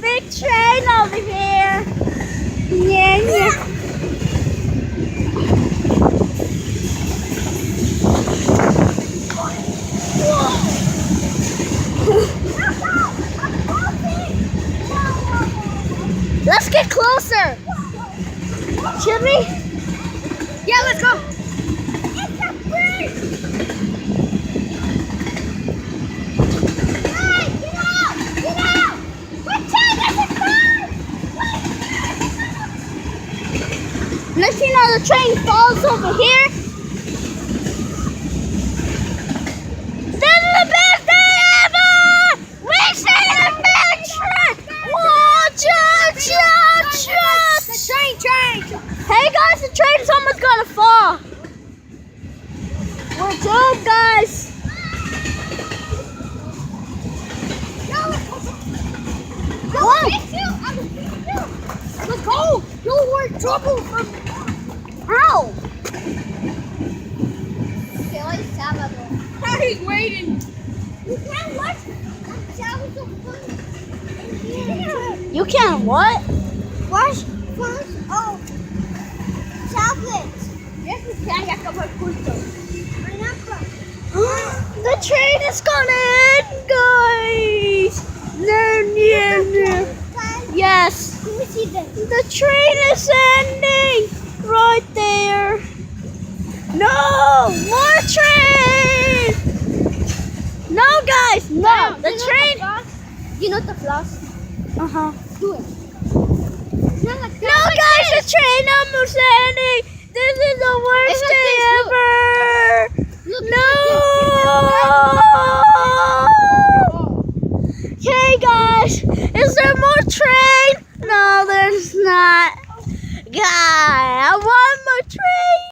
big train over here. Yeah. Let's get closer. Should we? Yeah, let's go. It's a bridge. Hey, get out! Get out! We're taking the car! Next thing you know, the train falls over here. This is the best day ever! We're seeing a big train! Watch out! The train! Hey guys, the train's almost gonna fall. We're doomed, guys. What? Let's go! We're in trouble from... How? How he's waiting. You can't what? Watch. Oh, chocolates. Yes, we can. Ya acabó el culto. The train is gonna end, guys. No. Yes. Let me see this. The train is ending right there. No, more train. No, guys, no. The train. You know the floss? Do it. No, guys, the train almost ending. This is the worst day ever. No. Okay, guys, is there more train? No, there's not. Guy, I want